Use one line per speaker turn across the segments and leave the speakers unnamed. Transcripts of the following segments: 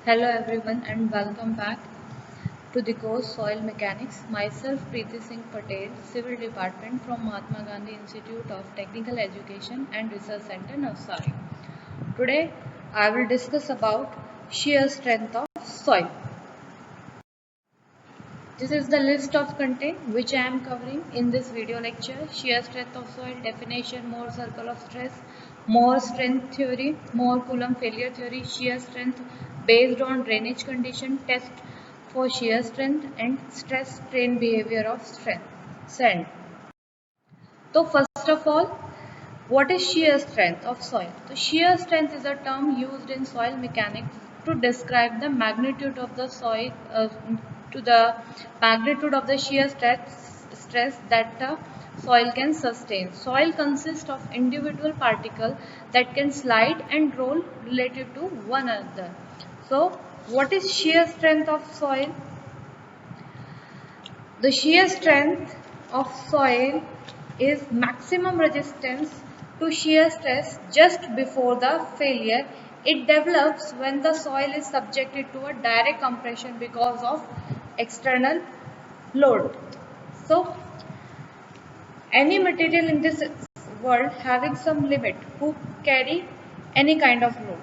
Hello everyone and welcome back to the course Soil Mechanics. Myself Preeti Singh Patel, Civil Department from Mahatma Gandhi Institute of Technical Education and Research Center, Navsari. Today I will discuss about shear strength of soil. This is the list of content which I am covering in this video lecture. Shear strength of soil, definition, more circle of stress, more strength theory, more Coulomb failure theory, shear strength based on drainage condition, test for shear strength and stress strain behavior of sand. So first of all, what is shear strength of soil? So shear strength is a term used in soil mechanics to describe the magnitude of the soil to the magnitude of the shear stress that the soil can sustain. Soil consists of individual particles that can slide and roll relative to one another. So what is shear strength of soil? The shear strength of soil is maximum resistance to shear stress just before the failure. It develops when the soil is subjected to a direct compression because of external load. So, any material in this world having some limit who carry any kind of load.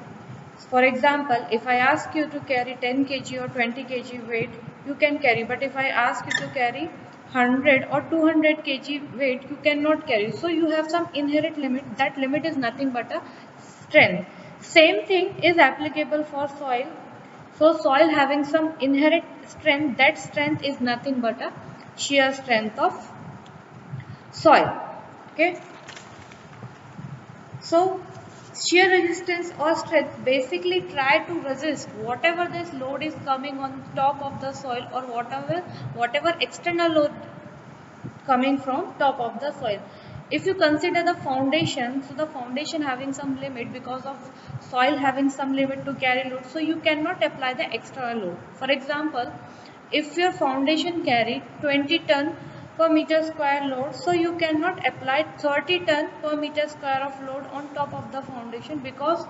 For example, if I ask you to carry 10 kg or 20 kg weight, you can carry. But if I ask you to carry 100 or 200 kg weight, you cannot carry. So you have some inherent limit. That limit is nothing but a strength. Same thing is applicable for soil. So soil having some inherent strength, that strength is nothing but a shear strength of soil. Okay. So shear resistance or strength basically try to resist whatever this load is coming on top of the soil or whatever external load coming from top of the soil. If you consider the foundation, so the foundation having some limit because of soil having some limit to carry load, so you cannot apply the external load. For example, if your foundation carry 20 ton per meter square load, so you cannot apply 30 ton per meter square of load on top of the foundation because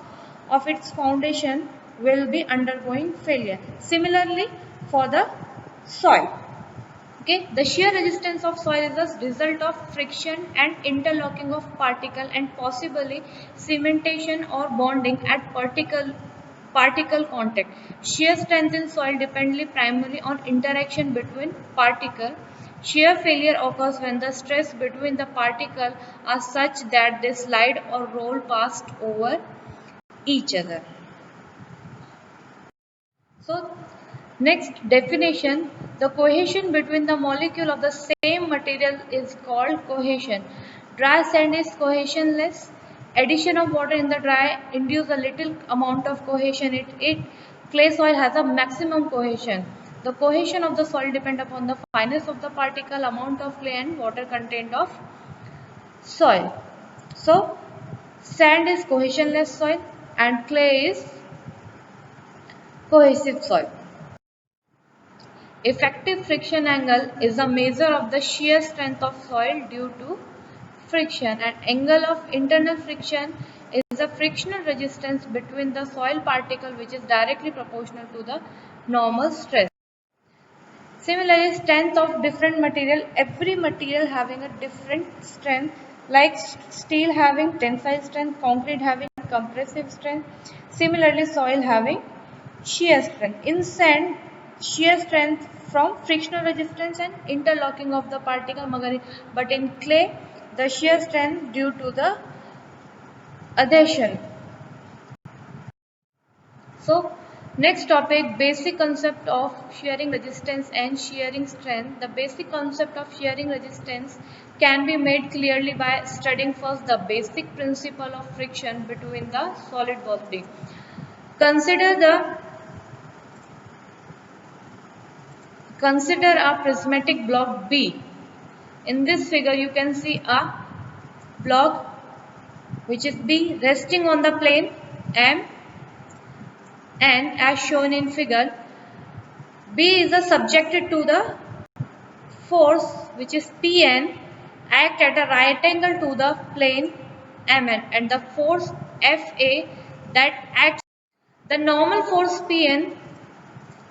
of its foundation will be undergoing failure. Similarly for the soil. Okay, the shear resistance of soil is a result of friction and interlocking of particle and possibly cementation or bonding at particle contact. Shear strength in soil depends primarily on interaction between particle. Shear failure occurs when the stress between the particle are such that they slide or roll past over each other. So next definition, the cohesion between the molecule of the same material is called cohesion. Dry sand is cohesionless. Addition of water in the dry induce a little amount of cohesion. Clay soil has a maximum cohesion. The cohesion of the soil depends upon the fineness of the particle, amount of clay and water content of soil. So sand is cohesionless soil and clay is cohesive soil. Effective friction angle is a measure of the shear strength of soil due to friction, and angle of internal friction is a frictional resistance between the soil particle which is directly proportional to the normal stress. Similarly, strength of different material, every material having a different strength, like steel having tensile strength, concrete having compressive strength. Similarly, soil having shear strength. In sand, shear strength from frictional resistance and interlocking of the particle, but in clay, the shear strength due to the adhesion. So next topic, basic concept of shearing resistance and shearing strength. The basic concept of shearing resistance can be made clearly by studying first the basic principle of friction between the solid body. Consider a prismatic block B. In this figure you can see a block which is B resting on the plane M, and as shown in figure, B is subjected to the force which is Pn act at a right angle to the plane Mn, and the force Fa that acts, the normal force Pn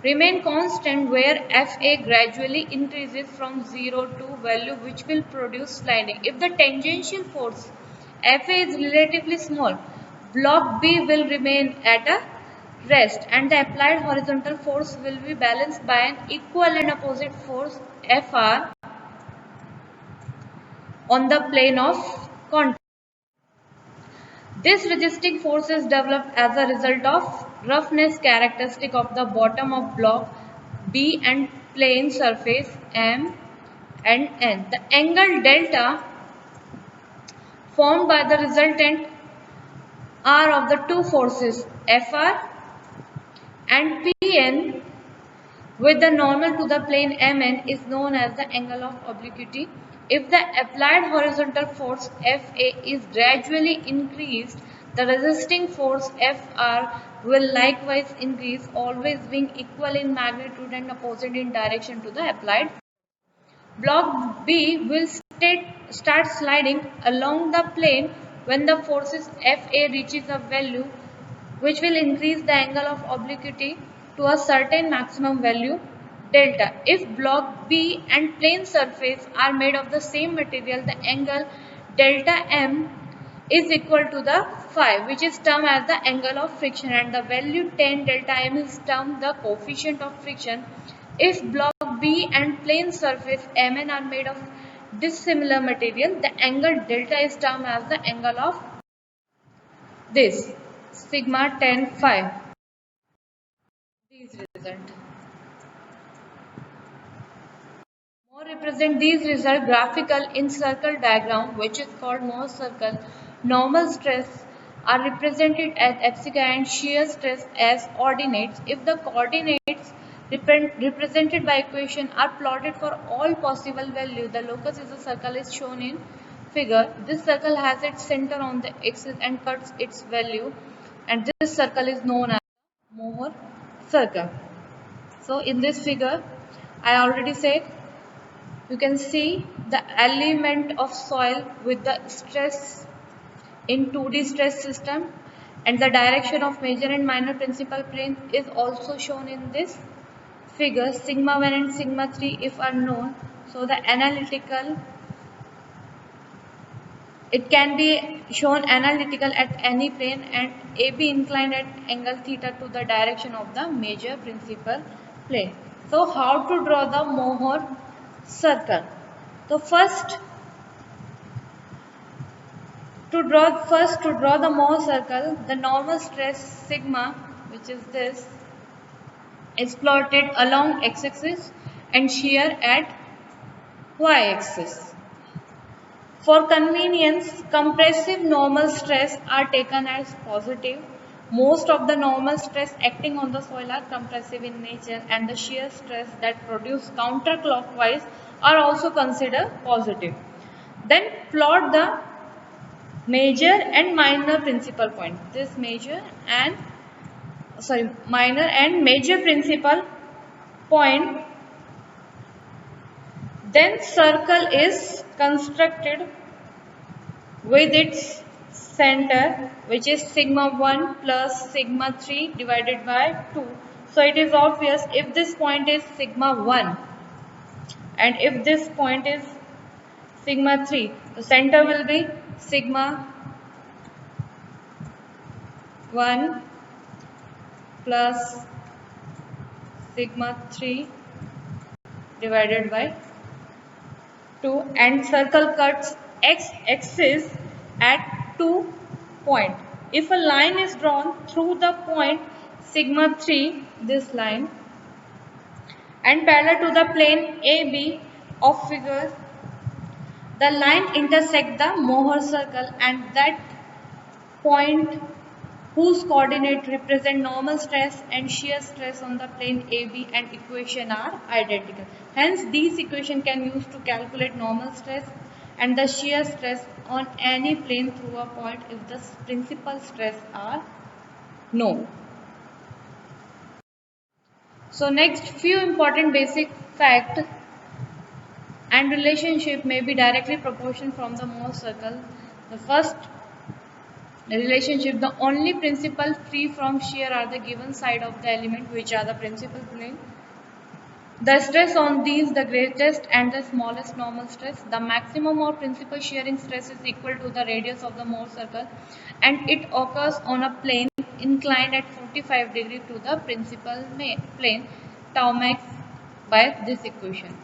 remain constant where Fa gradually increases from 0 to value which will produce sliding. If the tangential force Fa is relatively small, block B will remain at a rest and the applied horizontal force will be balanced by an equal and opposite force Fr on the plane of contact. This resisting force is developed as a result of roughness characteristic of the bottom of block B and plane surface M and N. The angle delta formed by the resultant R of the two forces Fr and Pn with the normal to the plane Mn is known as the angle of obliquity. If the applied horizontal force Fa is gradually increased, the resisting force Fr will likewise increase, always being equal in magnitude and opposite in direction to the applied. Block B will start sliding along the plane when the forces Fa reaches a value which will increase the angle of obliquity to a certain maximum value delta. If block B and plane surface are made of the same material, the angle delta M is equal to the phi, which is termed as the angle of friction, and the value tan delta M is termed the coefficient of friction. If block B and plane surface Mn are made of dissimilar material, the angle delta is termed as the angle of this sigma tan phi. These result. More represent these results graphical in circle diagram, which is called Mohr's circle. Normal stress are represented as epsilon and shear stress as ordinates. If the coordinates represented by equation are plotted for all possible values, the locus of the circle is shown in figure. This circle has its center on the axis and cuts its value, and this circle is known as Mohr circle. So in this figure, I already said, you can see the element of soil with the stress in 2D stress system, and the direction of major and minor principal plane is also shown in this figure. Sigma 1 and sigma 3 if are known, so the analytical, it can be shown analytical at any plane, and AB inclined at angle theta to the direction of the major principal plane. So how to draw the Mohr circle? So first to draw the Mohr circle, the normal stress sigma, which is this, is plotted along x-axis and shear at y-axis. For convenience, compressive normal stress are taken as positive. Most of the normal stress acting on the soil are compressive in nature, and the shear stress that produce counterclockwise are also considered positive. Then plot the major and minor principal point. This minor and major principal point. Then circle is constructed with its center, which is sigma 1 plus sigma 3 divided by 2. So it is obvious if this point is sigma 1 and if this point is sigma 3, the center will be sigma 1 plus sigma 3 divided by 2, and circle cuts x-axis at 2 point. If a line is drawn through the point sigma 3, this line, and parallel to the plane AB of figure, the line intersect the Mohr circle, and that point whose coordinate represent normal stress and shear stress on the plane AB and equation are identical. Hence, these equation can use to calculate normal stress and the shear stress on any plane through a point if the principal stress are known. So next, few important basic fact and relationship may be directly proportional from the Mohr circle. The first relationship, the only principal free from shear are the given side of the element, which are the principal plane. The stress on these, the greatest and the smallest normal stress. The maximum or principal shearing stress is equal to the radius of the Mohr circle, and it occurs on a plane inclined at 45 degrees to the principal plane, tau max, by this equation.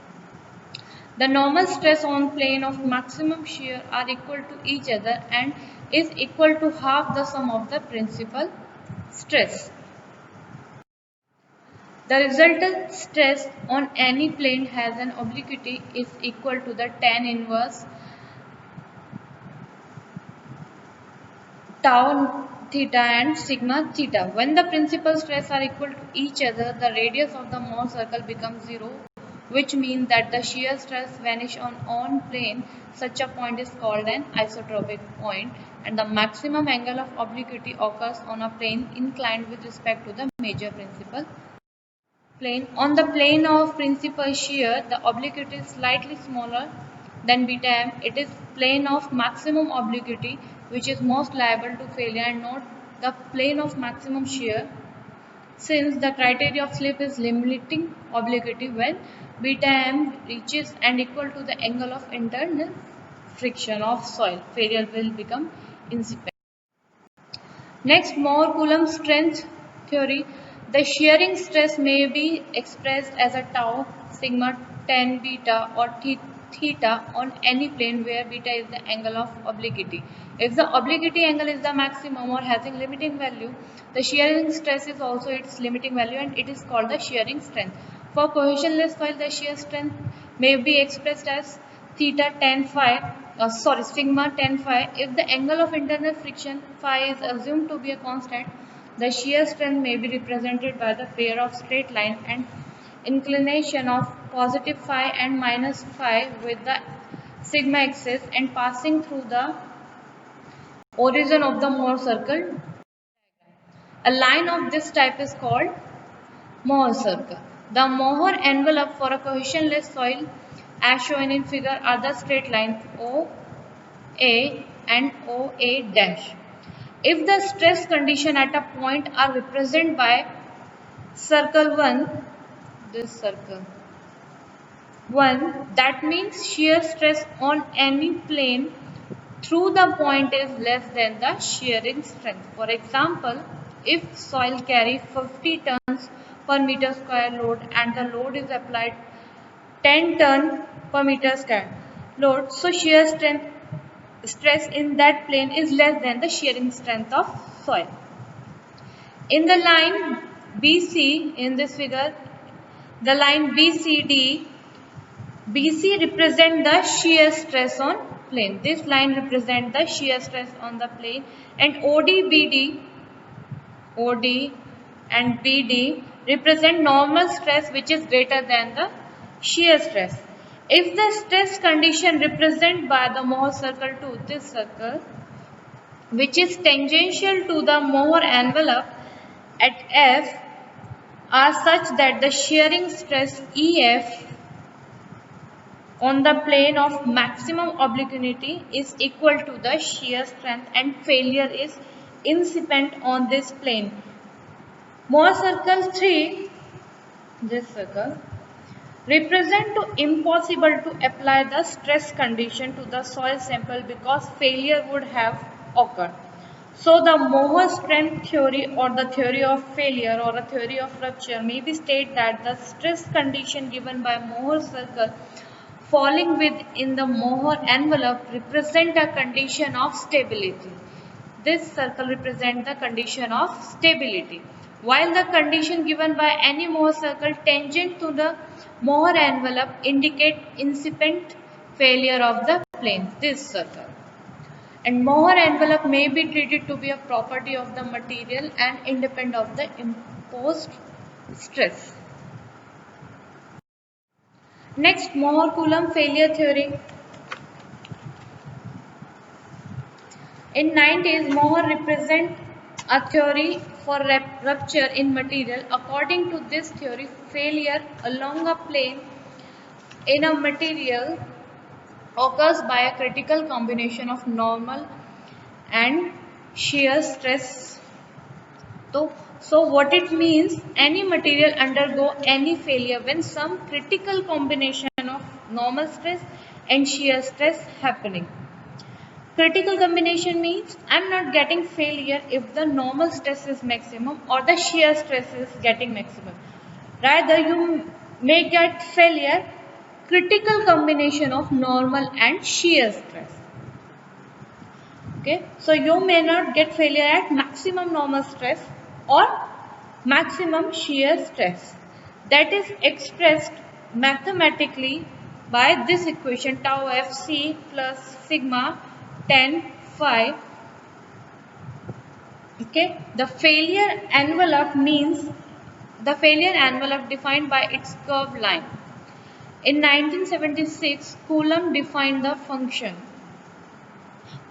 The normal stress on plane of maximum shear are equal to each other and is equal to half the sum of the principal stress. The resultant stress on any plane has an obliquity is equal to the tan inverse tau theta and sigma theta. When the principal stress are equal to each other, the radius of the Mohr circle becomes 0, which means that the shear stress vanish on plane. Such a point is called an isotropic point, and the maximum angle of obliquity occurs on a plane inclined with respect to the major principal plane. On the plane of principal shear, the obliquity is slightly smaller than beta m. It is plane of maximum obliquity which is most liable to failure and not the plane of maximum shear, since the criteria of slip is limiting obliquity when beta m reaches and equal to the angle of internal friction of soil. Failure will become incipient. Next, Mohr-Coulomb strength theory. The shearing stress may be expressed as a tau, sigma, tan beta or theta on any plane where beta is the angle of obliquity. If the obliquity angle is the maximum or having limiting value, the shearing stress is also its limiting value and it is called the shearing strength. For cohesionless soil, the shear strength may be expressed as theta tan phi, sigma tan phi. If the angle of internal friction phi is assumed to be a constant, the shear strength may be represented by the pair of straight line and inclination of positive phi and minus phi with the sigma axis and passing through the origin of the Mohr circle. A line of this type is called Mohr circle. The Mohr envelope for a cohesionless soil as shown in figure are the straight lines OA and OA dash. If the stress condition at a point are represented by circle 1, this circle 1, that means shear stress on any plane through the point is less than the shearing strength. For example, if soil carry 50 tons per meter square load and the load is applied 10 ton per meter square load, so shear stress in that plane is less than the shearing strength of soil. In the line BC in this figure, the line BCD, BC represent the shear stress on plane. This line represent the shear stress on the plane, and OD and BD represent normal stress which is greater than the shear stress. If the stress condition represented by the Mohr circle to this circle, which is tangential to the Mohr envelope at F, are such that the shearing stress EF on the plane of maximum obliquity is equal to the shear strength and failure is incipient on this plane. Mohr circle 3, this circle, represent to impossible to apply the stress condition to the soil sample because failure would have occurred. So the Mohr strength theory or the theory of failure or a theory of rupture may be stated that the stress condition given by Mohr circle falling within the Mohr envelope represent a condition of stability. This circle represents the condition of stability, while the condition given by any Mohr circle tangent to the Mohr envelope indicate incipient failure of the plane, this circle. And Mohr envelope may be treated to be a property of the material and independent of the imposed stress. Next, Mohr-Coulomb failure theory. In 90s, Mohr represent a theory for rupture in material. According to this theory, failure along a plane in a material occurs by a critical combination of normal and shear stress. So what it means, any material undergo any failure when some critical combination of normal stress and shear stress happening. Critical combination means I'm not getting failure if the normal stress is maximum or the shear stress is getting maximum. Rather, you may get failure critical combination of normal and shear stress. Okay, so you may not get failure at maximum normal stress or maximum shear stress. That is expressed mathematically by this equation, tau Fc plus sigma 10 phi. Okay, the failure envelope means the failure envelope defined by its curved line. In 1976, Coulomb defined the function.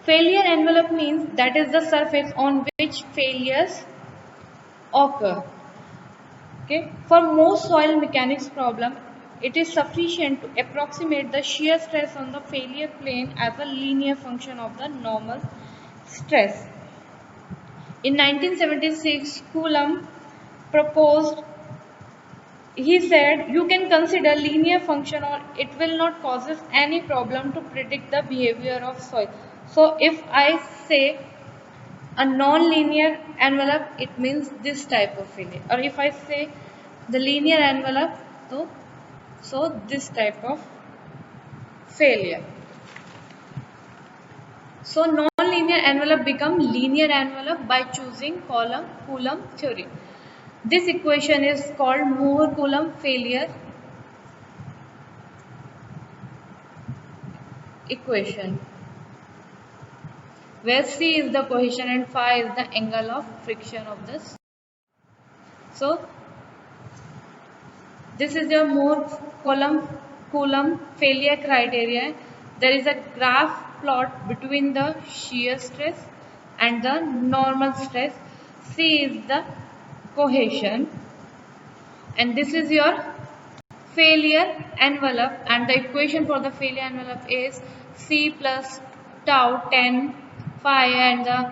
Failure envelope means that is the surface on which failures occur. Okay. For most soil mechanics problem, it is sufficient to approximate the shear stress on the failure plane as a linear function of the normal stress. In 1976, Coulomb proposed, he said, you can consider linear function or it will not causes any problem to predict the behavior of soil. So if I say a non-linear envelope, it means this type of failure. Or if I say the linear envelope, so this type of failure. So non-linear envelope become linear envelope by choosing Coulomb theory. This equation is called Mohr-Coulomb failure equation, where C is the cohesion and phi is the angle of friction of this. So this is your Mohr-Coulomb failure criteria. There is a graph plot between the shear stress and the normal stress. C is the cohesion, and this is your failure envelope, and the equation for the failure envelope is C plus tau 10 phi, and the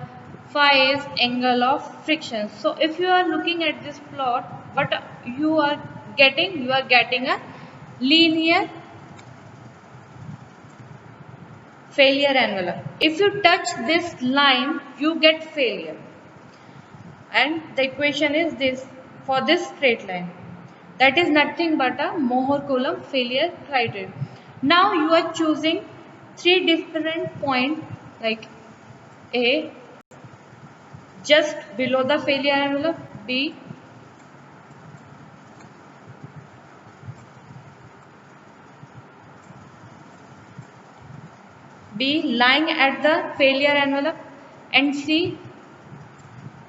phi is angle of friction. So if you are looking at this plot, what you are getting a linear failure envelope. If you touch this line, you get failure, and the equation is this for this straight line. That is nothing but a Mohr-Coulomb failure criteria. Now you are choosing three different points, like A, just below the failure envelope, B lying at the failure envelope, and C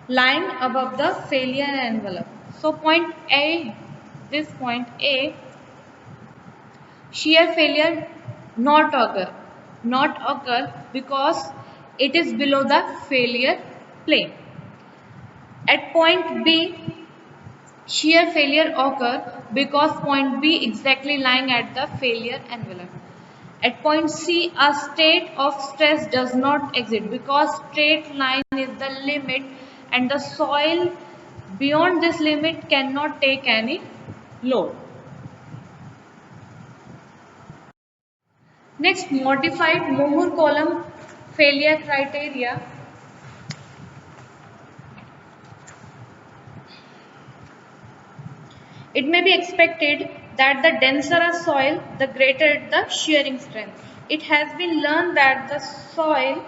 lying above the failure envelope. So point A, this point A, shear failure not occur because it is below the failure plane. At point B, shear failure occur because point B exactly lying at the failure envelope. At point C, a state of stress does not exist because straight line is the limit and the soil beyond this limit cannot take any load. Next, modified Mohr-Coulomb failure criteria. It may be expected that the denser a soil, the greater the shearing strength. It has been learned that the soil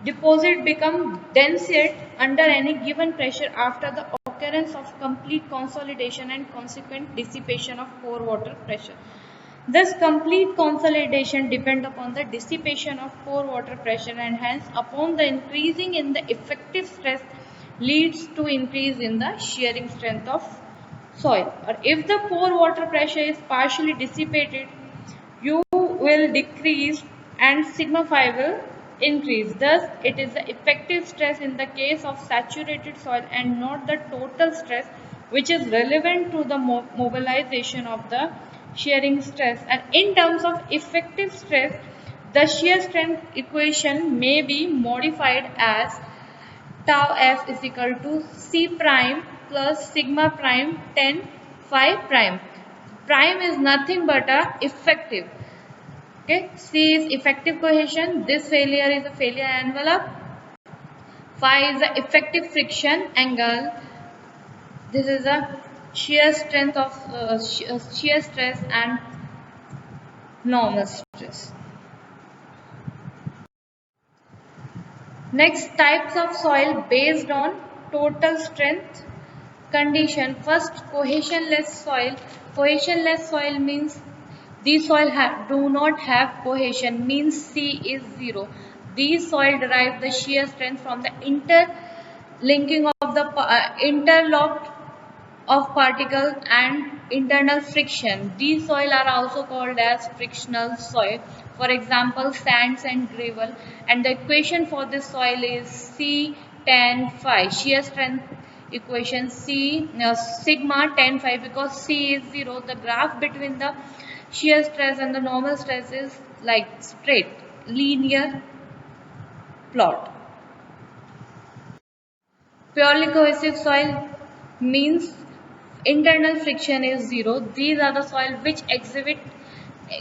deposit become denser under any given pressure after the occurrence of complete consolidation and consequent dissipation of pore water pressure. Thus, complete consolidation depends upon the dissipation of pore water pressure, and hence upon the increasing in the effective stress leads to increase in the shearing strength of soil. Or if the pore water pressure is partially dissipated, U will decrease and sigma phi will increase. Thus, it is the effective stress in the case of saturated soil and not the total stress which is relevant to the mobilization of the shearing stress. And in terms of effective stress, the shear strength equation may be modified as tau f is equal to C prime plus sigma prime 10 phi prime. Prime is nothing but a effective. Okay, C is effective cohesion. This failure is a failure envelope. Phi is the effective friction angle. This is the shear strength of shear stress and normal stress. Next, types of soil based on total strength condition. First, cohesionless soil. Cohesionless soil means these soil do not have cohesion, means C is 0. These soil derive the shear strength from the interlinking of the interlocked of particle and internal friction. These soil are also called as frictional soil. For example, sands and gravel. And the equation for this soil is C tan phi. Shear strength equation C sigma tan phi, because C is 0. The graph between the shear stress and the normal stress is like straight linear plot. Purely cohesive soil means internal friction is 0. These are the soil which exhibit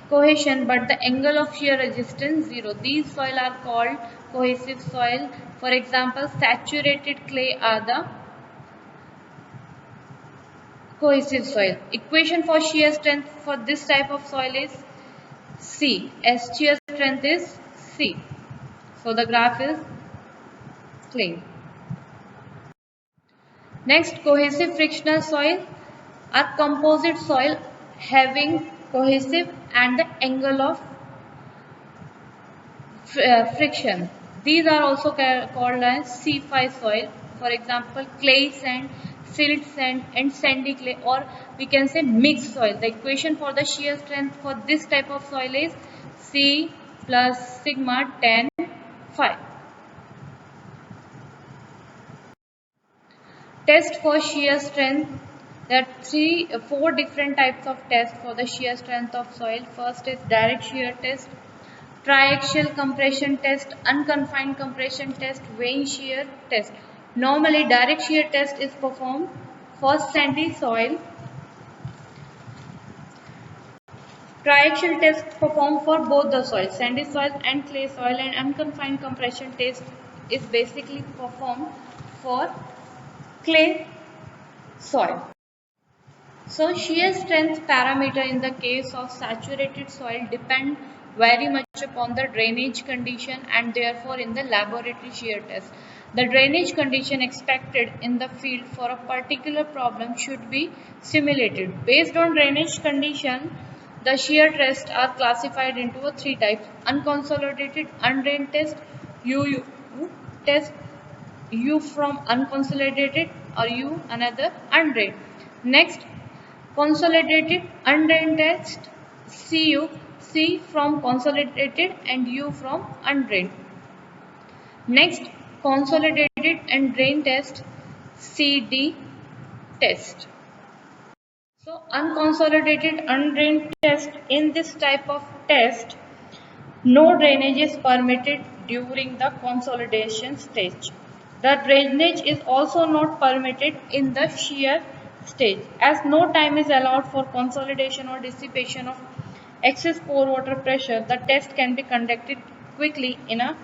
cohesion but the angle of shear resistance 0. These soil are called cohesive soil. For example, saturated clay are the cohesive soil. Equation for shear strength for this type of soil is C. S shear strength is C. So the graph is clean. Next, cohesive frictional soil are composite soil having cohesive and the angle of friction. These are also called as C5 soil. For example, clay sand, silt sand and sandy clay, or we can say mixed soil. The equation for the shear strength for this type of soil is C plus sigma tan phi. Test for shear strength. There are four different types of tests for the shear strength of soil. First is direct shear test, triaxial compression test, unconfined compression test, vane shear test. Normally, direct shear test is performed for sandy soil. Triaxial test performed for both the soil, sandy soil and clay soil, and unconfined compression test is basically performed for clay soil. So shear strength parameter in the case of saturated soil depend very much upon the drainage condition, and therefore in the laboratory shear test, the drainage condition expected in the field for a particular problem should be simulated. Based on drainage condition, the shear tests are classified into three types: unconsolidated, undrained test, UU test, U from unconsolidated, or U another undrained. Next, consolidated undrained test, CU, C from consolidated and U from undrained. Next, consolidated and drained test, CD test. So unconsolidated undrained test, in this type of test, no drainage is permitted during the consolidation stage. The drainage is also not permitted in the shear stage, as no time is allowed for consolidation or dissipation of excess pore water pressure. The test can be conducted quickly in a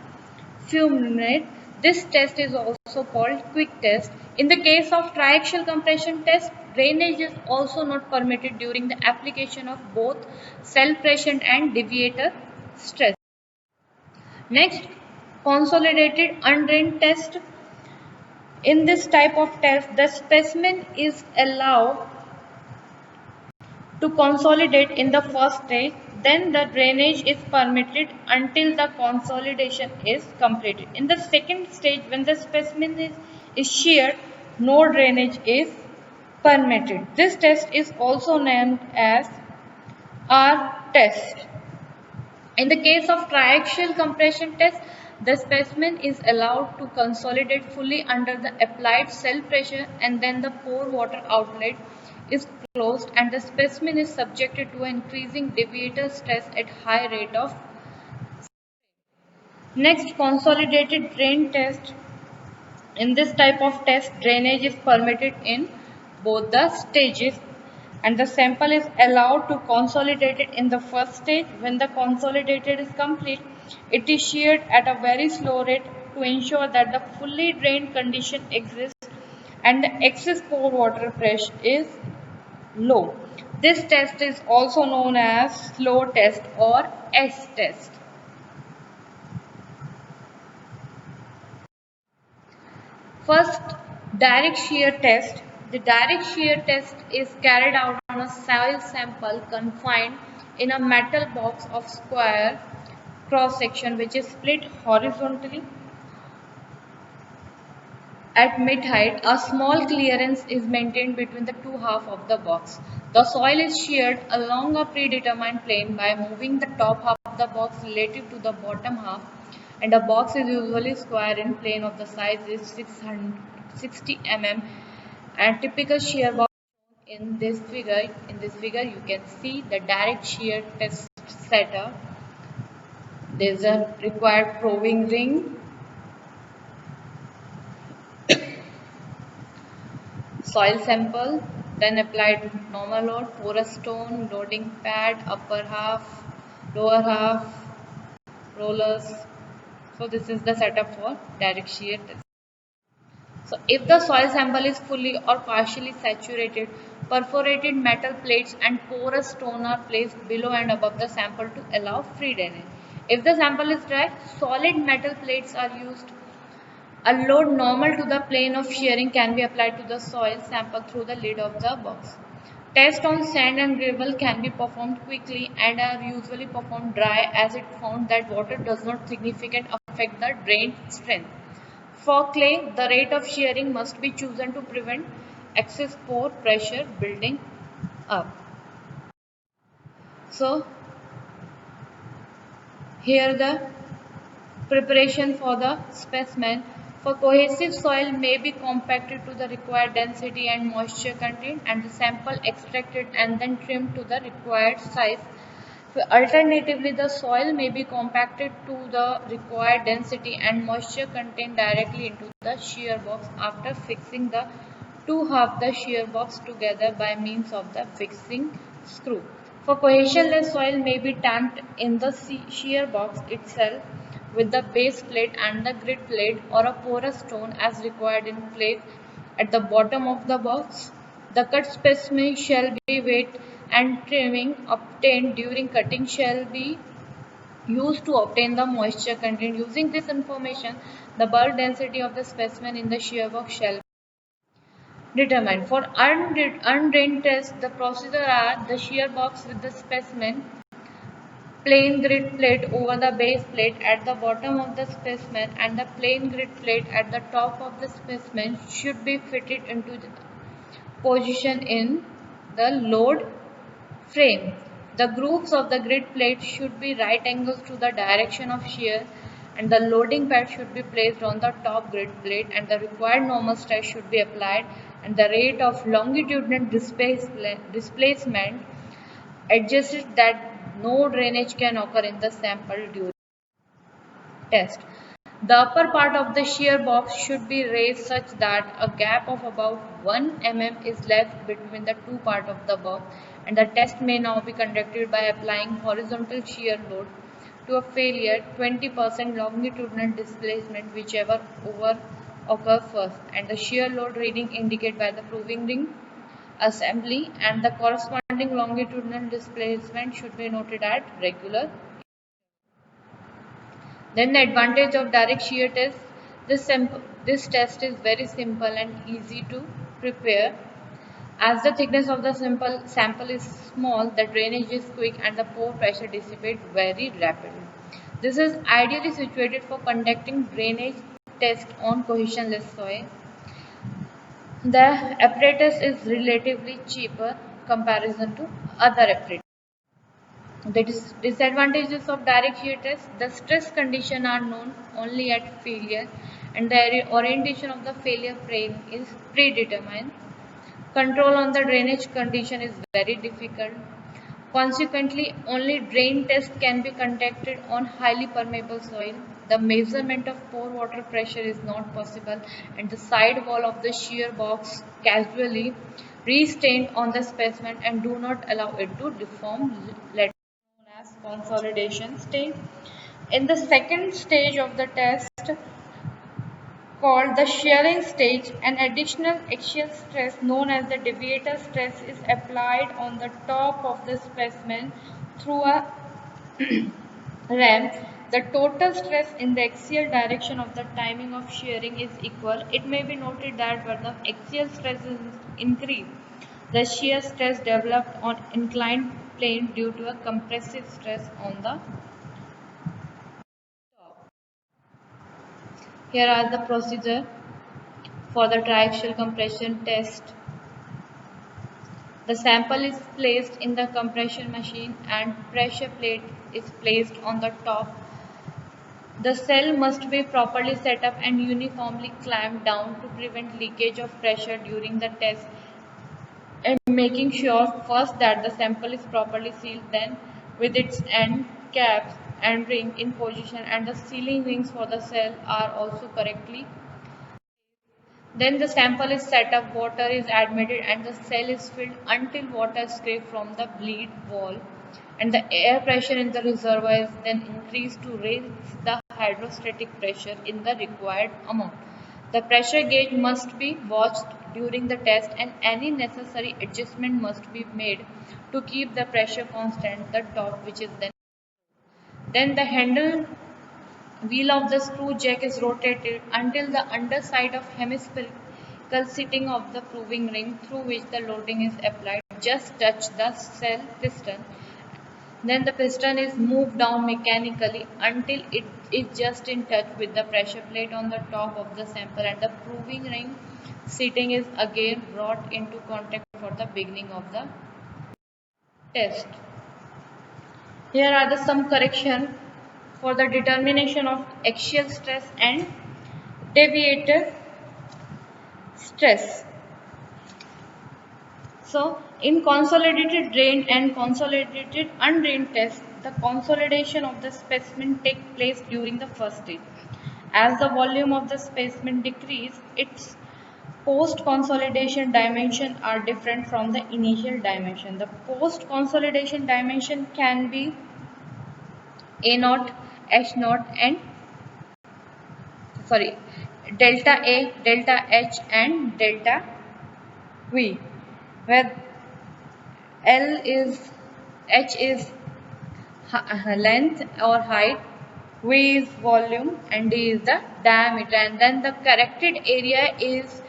few minutes. This test is also called quick test. In the case of triaxial compression test, drainage is also not permitted during the application of both self-pressure and deviator stress. Next, consolidated undrained test. In this type of test, the specimen is allowed to consolidate in the first stage, then the drainage is permitted until the consolidation is completed. In the second stage, when the specimen is sheared, no drainage is permitted. This test is also named as R test. In the case of triaxial compression test, the specimen is allowed to consolidate fully under the applied self pressure, and then the pore water outlet is closed and the specimen is subjected to increasing deviator stress at high rate of. Next, consolidated drain test. In this type of test, drainage is permitted in both the stages, and the sample is allowed to consolidate it in the first stage. When the consolidated is complete, it is sheared at a very slow rate to ensure that the fully drained condition exists and the excess pore water pressure is low. This test is also known as slow test or S test. First, direct shear test. The direct shear test is carried out on a soil sample confined in a metal box of square cross section which is split horizontally at mid-height. A small clearance is maintained between the two halves of the box. The soil is sheared along a predetermined plane by moving the top half of the box relative to the bottom half, and the box is usually square in plane of the size is 660 mm, and typical shear box in this figure. In this figure you can see the direct shear test setup. There is a required probing ring, soil sample, then applied normal load, porous stone, loading pad, upper half, lower half, rollers. So this is the setup for direct shear test. So if the soil sample is fully or partially saturated, perforated metal plates and porous stone are placed below and above the sample to allow free drainage. If the sample is dry, solid metal plates are used. A load normal to the plane of shearing can be applied to the soil sample through the lid of the box. Tests on sand and gravel can be performed quickly and are usually performed dry, as it found that water does not significantly affect the drain strength. For clay, the rate of shearing must be chosen to prevent excess pore pressure building up. So, here the preparation for the specimen. For cohesive soil may be compacted to the required density and moisture content, and the sample extracted and then trimmed to the required size. Alternatively, the soil may be compacted to the required density and moisture content directly into the shear box after fixing the two halves the shear box together by means of the fixing screw. For cohesionless soil may be tamped in the shear box itself with the base plate and the grid plate or a porous stone as required in place at the bottom of the box. The cut specimen shall be weighed and trimming obtained during cutting shall be used to obtain the moisture content. Using this information, the bulk density of the specimen in the shear box shall be determined. For undrained test, the procedure are the shear box with the specimen, plain grid plate over the base plate at the bottom of the specimen, and the plain grid plate at the top of the specimen should be fitted into the position in the load frame. The grooves of the grid plate should be right angles to the direction of shear, and the loading pad should be placed on the top grid plate, and the required normal stress should be applied, and the rate of longitudinal displacement adjusted that no drainage can occur in the sample during test. The upper part of the shear box should be raised such that a gap of about 1 mm is left between the two parts of the box, and the test may now be conducted by applying horizontal shear load to a failure 20% longitudinal displacement whichever occur first, and the shear load reading indicated by the proving ring assembly, and the corresponding longitudinal displacement should be noted at regular. Then the advantage of direct shear test. This test is very simple and easy to prepare. As the thickness of the sample is small, the drainage is quick and the pore pressure dissipates very rapidly. This is ideally situated for conducting drainage test on cohesionless soil. The apparatus is relatively cheaper comparison to other apparatus. The disadvantages of direct shear test: the stress conditions are known only at failure, and the orientation of the failure frame is predetermined. Control on the drainage condition is very difficult. Consequently, only drain test can be conducted on highly permeable soil. The measurement of pore water pressure is not possible, and the side wall of the shear box casually restained on the specimen and do not allow it to deform later, known as consolidation stage. In the second stage of the test, called the shearing stage, an additional axial stress known as the deviator stress is applied on the top of the specimen through a ram. The total stress in the axial direction of the timing of shearing is equal. It may be noted that where the axial stress is increased, the shear stress developed on inclined plane due to a compressive stress on the top. Here are the procedure for the triaxial compression test. The sample is placed in the compression machine and pressure plate is placed on the top. The cell must be properly set up and uniformly clamped down to prevent leakage of pressure during the test, and making sure first that the sample is properly sealed, then with its end caps and ring in position and the sealing rings for the cell are also correctly. Then the sample is set up, water is admitted and the cell is filled until water escapes from the bleed wall, and the air pressure in the reservoir is then increased to raise the hydrostatic pressure in the required amount. The pressure gauge must be watched during the test and any necessary adjustment must be made to keep the pressure constant, the top which is then the handle wheel of the screw jack is rotated until the underside of hemispherical seating of the proving ring through which the loading is applied just touch the cell piston. Then the piston is moved down mechanically until it is just in touch with the pressure plate on the top of the sample, and the proving ring seating is again brought into contact for the beginning of the test. Here are the some correction for the determination of axial stress and deviator stress. So, in consolidated drained and consolidated undrained test, the consolidation of the specimen takes place during the first stage. As the volume of the specimen decreases, its post-consolidation dimension are different from the initial dimension. The post-consolidation dimension can be A naught, H naught, and delta A, delta H, and delta V, where L is H is length or height, V is volume, and D is the diameter. And then the corrected area is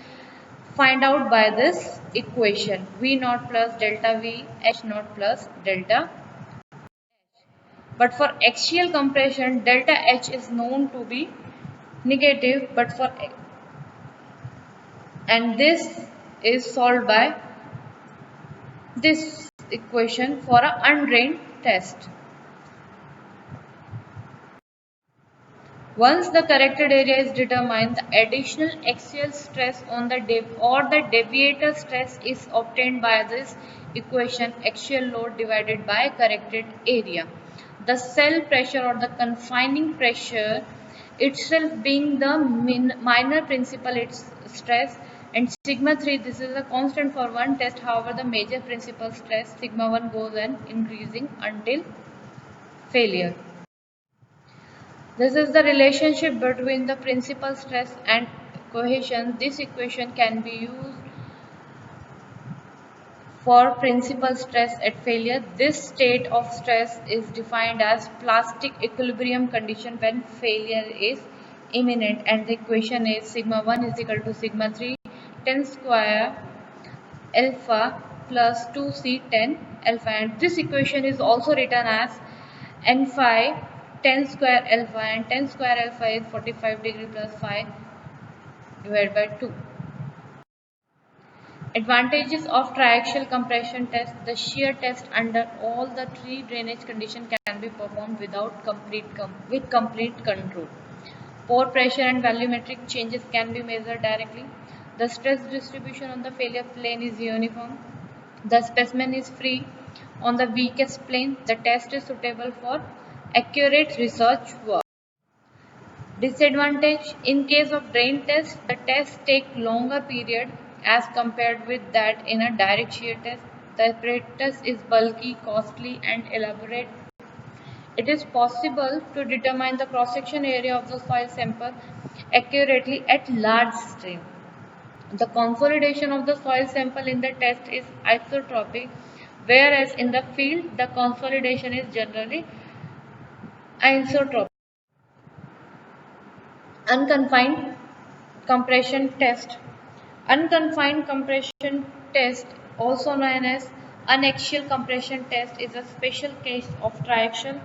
find out by this equation: V naught plus delta V, H naught plus delta. But for axial compression, delta H is known to be negative, but for and this is solved by this equation for an undrained test. Once the corrected area is determined, the additional axial stress on the deviator stress is obtained by this equation: axial load divided by corrected area. The cell pressure or the confining pressure itself being the minor principal stress, and sigma 3, this is a constant for one test. However, the major principal stress sigma 1 goes on increasing until failure. This is the relationship between the principal stress and cohesion. This equation can be used for principal stress at failure. This state of stress is defined as plastic equilibrium condition when failure is imminent, and the equation is sigma 1 is equal to sigma 3 10 square alpha plus 2c 10 alpha, and this equation is also written as n phi 10 square alpha, and 10 square alpha is 45 degree plus phi divided by 2. Advantages of triaxial compression test: the shear test under all the three drainage conditions can be performed without complete control. Pore pressure and volumetric changes can be measured directly. The stress distribution on the failure plane is uniform. The specimen is free on the weakest plane. The test is suitable for accurate research work. Disadvantage: in case of drain test, the tests take longer period as compared with that in a direct shear test. The apparatus is bulky, costly and elaborate. It is possible to determine the cross-section area of the soil sample accurately at large stream. The consolidation of the soil sample in the test is isotropic, whereas in the field the consolidation is generally anisotropic. Unconfined compression test. Unconfined compression test, also known as unaxial compression test, is a special case of triaxial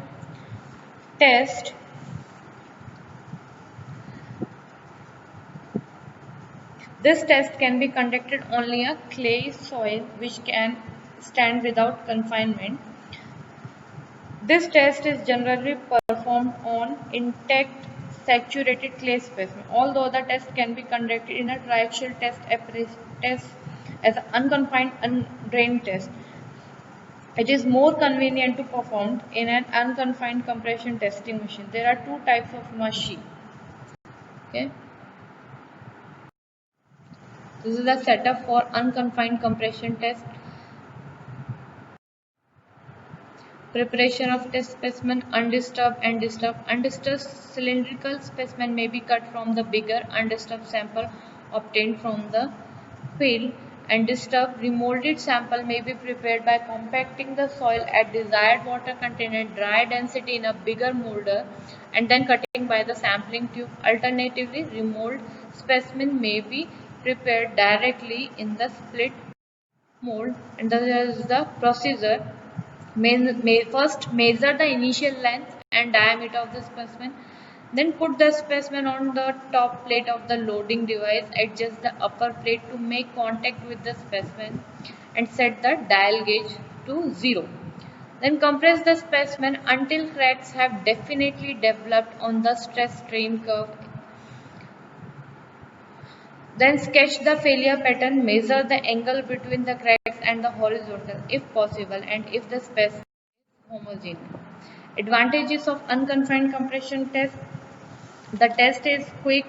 test. This test can be conducted only on clay soil which can stand without confinement. This test is generally performed on intact saturated clay specimen, although the test can be conducted in a triaxial test as an unconfined undrained test. It is more convenient to perform in an unconfined compression testing machine. There are two types of machine. Okay. This is the setup for unconfined compression test. Preparation of test specimen: undisturbed and disturbed. Undisturbed cylindrical specimen may be cut from the bigger undisturbed sample obtained from the field. And disturbed remolded sample may be prepared by compacting the soil at desired water content and dry density in a bigger molder and then cutting by the sampling tube. Alternatively, remolded specimen may be prepared directly in the split mold, and there is the procedure. First measure the initial length and diameter of the specimen, then put the specimen on the top plate of the loading device, adjust the upper plate to make contact with the specimen and set the dial gauge to 0. Then compress the specimen until cracks have definitely developed on the stress strain curve. Then sketch the failure pattern, measure the angle between the cracks and the horizontal if possible, and if the specimen is homogeneous. Advantages of unconfined compression test: the test is quick,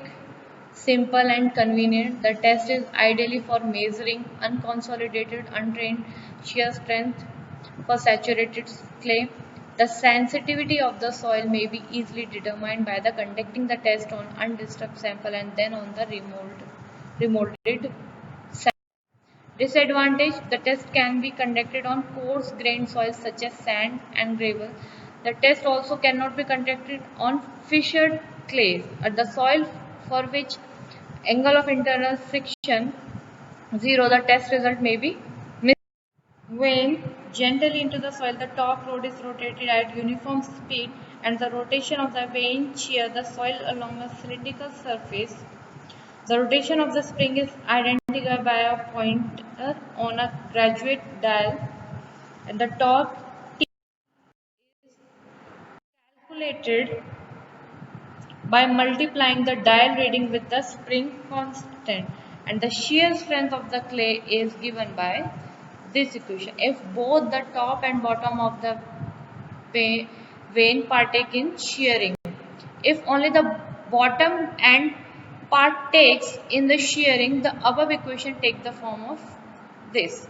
simple and convenient. The test is ideally for measuring unconsolidated, untrained shear strength for saturated clay. The sensitivity of the soil may be easily determined by the conducting the test on undisturbed sample and then on the remolded sample. Disadvantage: the test can be conducted on coarse grained soils such as sand and gravel. The test also cannot be conducted on fissured clays at the soil for which angle of internal friction 0. The test result may be missed. When gently into the soil, the top rod is rotated at uniform speed and the rotation of the vane shear the soil along a cylindrical surface. The rotation of the spring is identified by a pointer on a graduate dial, and the torque T is calculated by multiplying the dial reading with the spring constant, and the shear strength of the clay is given by this equation. If both the top and bottom of the vane partake in shearing, if only the bottom end partakes in the shearing, the above equation take the form of this.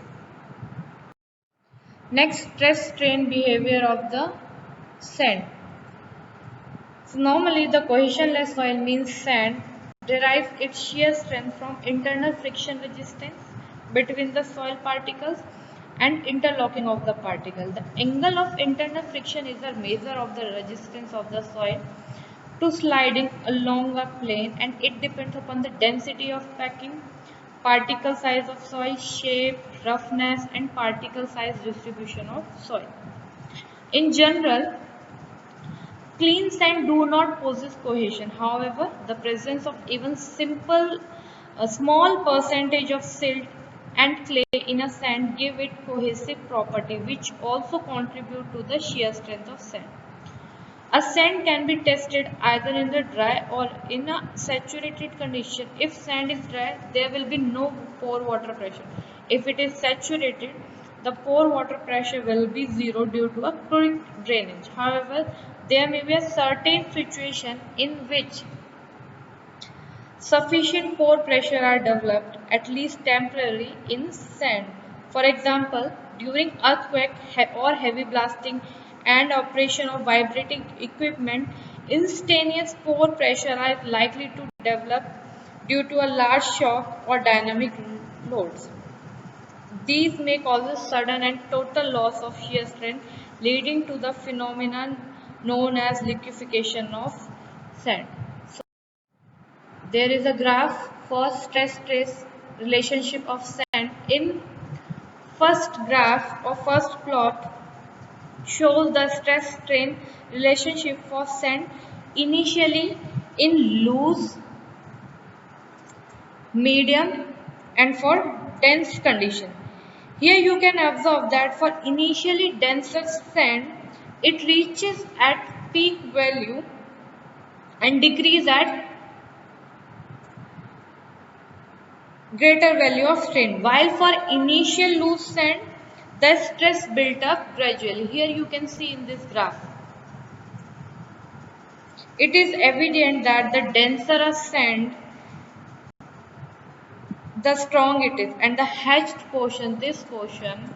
Next, stress strain behavior of the sand. So normally the cohesionless soil means sand derives its shear strength from internal friction resistance between the soil particles and interlocking of the particle. The angle of internal friction is a measure of the resistance of the soil to sliding along a plane, and it depends upon the density of packing, particle size of soil, shape, roughness and particle size distribution of soil. In general, clean sand do not possess cohesion. However, the presence of even a small percentage of silt and clay in a sand give it cohesive property, which also contribute to the shear strength of sand. A sand can be tested either in the dry or in a saturated condition. If sand is dry, there will be no pore water pressure. If it is saturated, the pore water pressure will be 0 due to a quick drainage. However, there may be a certain situation in which sufficient pore pressure are developed, at least temporarily, in sand. For example, during earthquake or heavy blasting and operation of vibrating equipment, instantaneous pore pressure are likely to develop due to a large shock or dynamic loads. These may cause a sudden and total loss of shear strength, leading to the phenomenon known as liquefaction of sand. There is a graph for stress-strain relationship of sand. In first graph or first plot shows the stress-strain relationship for sand initially in loose, medium and for dense condition. Here you can observe that for initially denser sand, it reaches at peak value and decrease at greater value of strain, while for initial loose sand the stress built up gradually. Here you can see in this graph. It is evident that the denser a sand, the strong it is, and the hatched portion, this portion,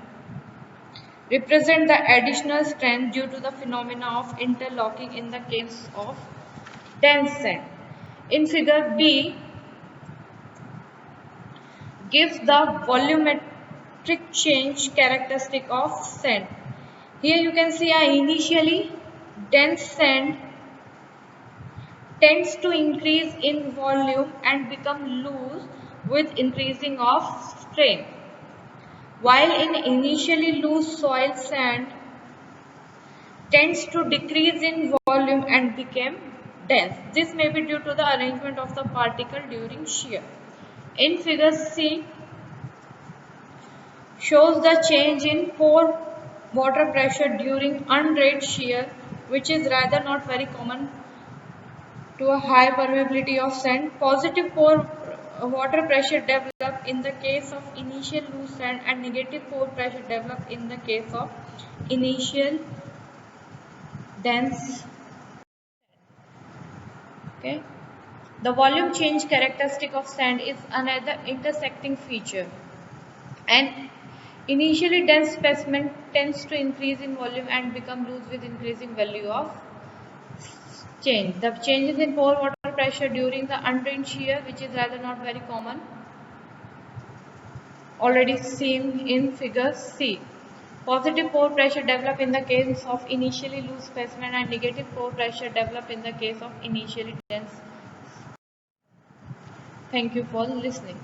represent the additional strength due to the phenomena of interlocking in the case of dense sand. In figure B, gives the volumetric change characteristic of sand. Here you can see a initially dense sand tends to increase in volume and become loose with increasing of strain, while in initially loose soil sand tends to decrease in volume and become dense. This may be due to the arrangement of the particle during shear. In figure C, shows the change in pore water pressure during unrate shear, which is rather not very common to a high permeability of sand. Positive pore water pressure develop in the case of initial loose sand and negative pore pressure develop in the case of initial dense. Okay. The volume change characteristic of sand is another intersecting feature. An initially dense specimen tends to increase in volume and become loose with increasing value of change. The changes in pore water pressure during the undrained shear, which is rather not very common, already seen in figure C. Positive pore pressure develop in the case of initially loose specimen and negative pore pressure develop in the case of initially dense. Thank you for listening.